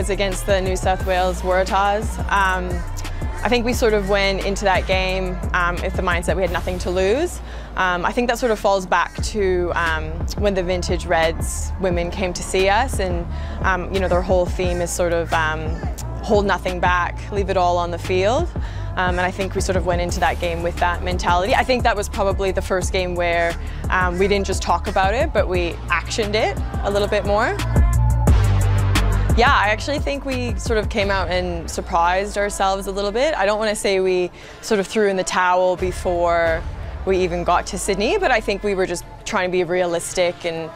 was against the New South Wales Waratahs. I think we sort of went into that game with the mindset we had nothing to lose. I think that sort of falls back to when the Vintage Reds women came to see us, and you know, their whole theme is sort of hold nothing back, leave it all on the field. And I think we sort of went into that game with that mentality. I think that was probably the first game where we didn't just talk about it, but we actioned it a little bit more. Yeah, I actually think we sort of came out and surprised ourselves a little bit. I don't want to say we sort of threw in the towel before we even got to Sydney, but I think we were just trying to be realistic and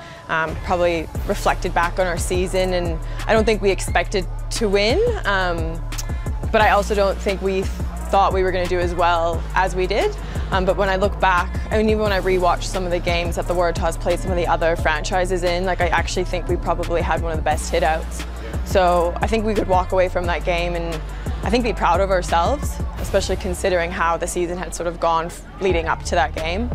probably reflected back on our season, and I don't think we expected to win, but I also don't think we thought we were going to do as well as we did. But when I look back, I mean, even when I rewatched some of the games that the Waratahs played some of the other franchises in, like, I actually think we probably had one of the best hit-outs. So I think we could walk away from that game and I think be proud of ourselves, especially considering how the season had sort of gone leading up to that game.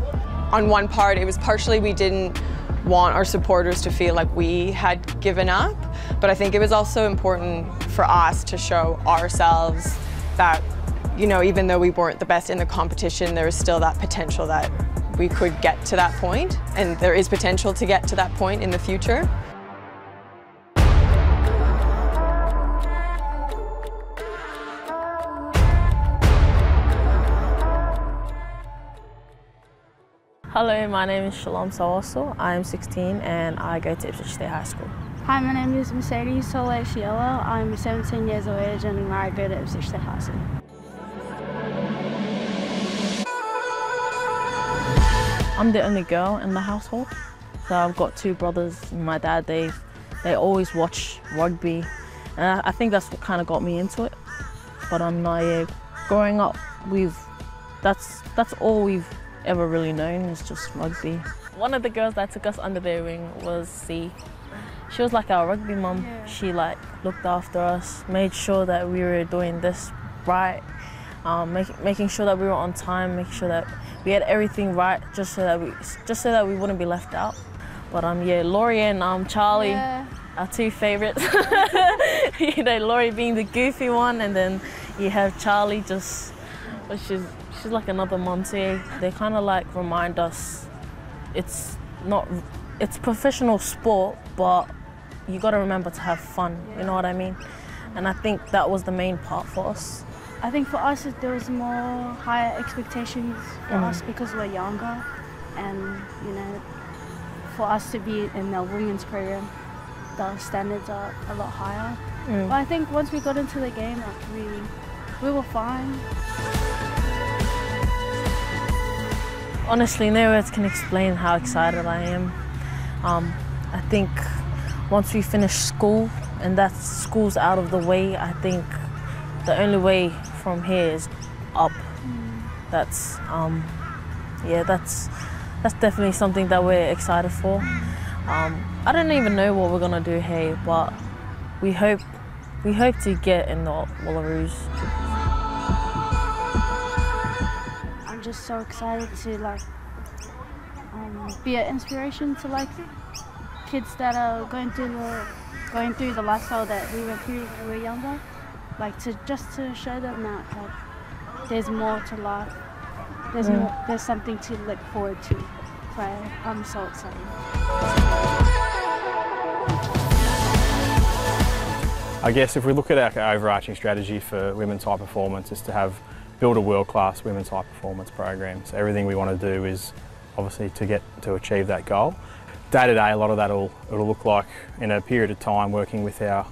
On one part, it was partially we didn't want our supporters to feel like we had given up, but I think it was also important for us to show ourselves that, you know, even though we weren't the best in the competition, there was still that potential that we could get to that point, and there is potential to get to that point in the future. Hello, my name is Shalom Sawaso. I am 16 and I go to Ipswich State High School. Hi, my name is Mercedes Soleil Shiela. I'm 17 years of age and I go to Ipswich State High School. I'm the only girl in the household. So I've got two brothers and my dad, they always watch rugby. And I think that's what kind of got me into it. But growing up, that's all we've ever really known is just rugby. One of the girls that took us under their wing was C. She was like our rugby mum. Yeah. She looked after us, made sure that we were doing this right, making sure that we were on time, making sure that we had everything right, just so that we wouldn't be left out. But yeah, Laurie and Charlie, yeah, are two favourites. You know, Laurie being the goofy one, and then you have Charlie she's like another mum too. They kind of like remind us it's professional sport, but you got to remember to have fun, you know what I mean? And I think that was the main part for us. I think for us there was more higher expectations for us because we're younger, and you know, for us to be in the women's program, the standards are a lot higher. But I think once we got into the game, like we were fine. Honestly, no words can explain how excited I am. I think once we finish school and that school's out of the way, I think the only way from here is up. That's definitely something that we're excited for. I don't even know what we're gonna do here, but we hope to get in the Wallaroos. I'm just so excited to be an inspiration to kids that are going through the lifestyle that we went through when we were younger. Just to show them that there's more to life. There's something to look forward to. So I'm so excited. I guess if we look at our overarching strategy for women's high performance, is to build a world-class women's high performance program. So everything we want to do is obviously to achieve that goal. Day to day, a lot of that it'll look like in a period of time working with our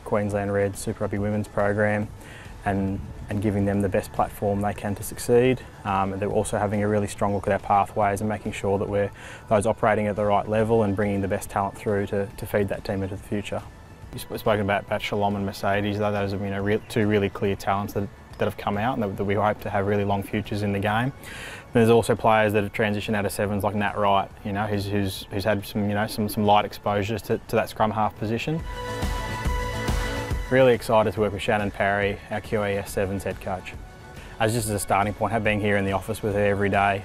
Queensland Reds Super Rugby Women's program and giving them the best platform they can to succeed. And they're also having a really strong look at our pathways and making sure that we're those operating at the right level and bringing the best talent through to feed that team into the future. You've spoken about Shalom and Mercedes. Those are two really clear talents that have come out and that we hope to have really long futures in the game. There's also players that have transitioned out of sevens like Nat Wright, you know, who's had some light exposures to that scrum half position. Really excited to work with Shannon Parry, our QES Sevens head coach. Just as a starting point, being here in the office with her every day,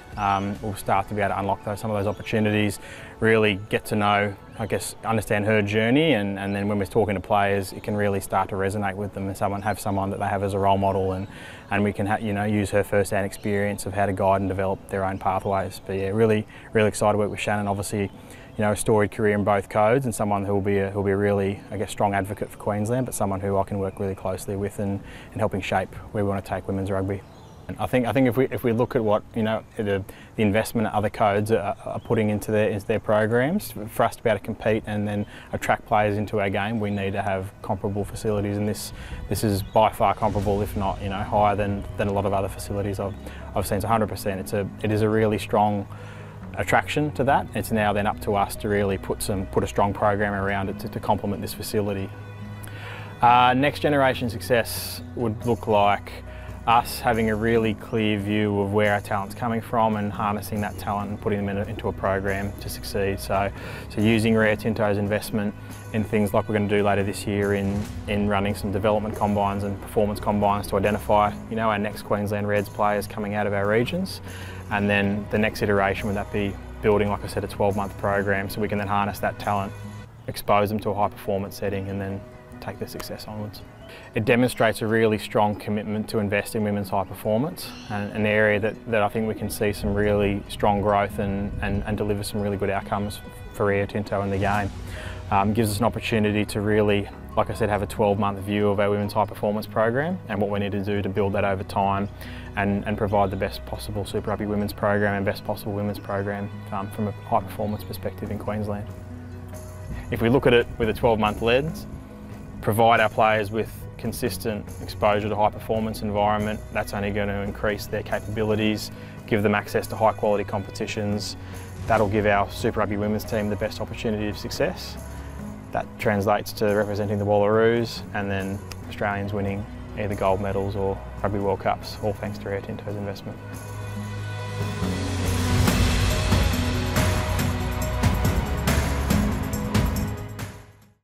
we'll start to be able to unlock some of those opportunities, really get to know I guess, understand her journey, and then when we're talking to players, it can really start to resonate with them and have someone that they have as a role model, and we can use her first-hand experience of how to guide and develop their own pathways. But yeah, really excited to work with Shannon. Obviously, a storied career in both codes, and someone who'll be a really, I guess, strong advocate for Queensland, but someone who I can work really closely with in helping shape where we want to take women's rugby. And I think if we look at what the investment other codes are putting into their programs, for us to be able to compete and then attract players into our game, we need to have comparable facilities, and this is by far comparable, if not higher than a lot of other facilities I've seen. So 100%, it is a really strong attraction to that. It's now then up to us to really put a strong program around it to complement this facility. Next generation success would look like us having a really clear view of where our talent's coming from and harnessing that talent and putting them into a program to succeed. So using Rio Tinto's investment in things like we're going to do later this year in running some development combines and performance combines to identify our next Queensland Reds players coming out of our regions, and then the next iteration would that be building, like I said, a 12-month program so we can then harness that talent, expose them to a high performance setting, and then take their success onwards. It demonstrates a really strong commitment to invest in women's high performance, and an area that I think we can see some really strong growth and deliver some really good outcomes for Rio Tinto in the game. Gives us an opportunity to really, like I said, have a 12-month view of our women's high performance program and what we need to do to build that over time and provide the best possible Super Rugby women's program and best possible women's program from a high performance perspective in Queensland. If we look at it with a 12-month lens, provide our players with consistent exposure to high performance environment, that's only going to increase their capabilities, give them access to high quality competitions. That'll give our Super Rugby women's team the best opportunity of success. That translates to representing the Wallaroos and then Australians winning either gold medals or Rugby World Cups, all thanks to Rio Tinto's investment.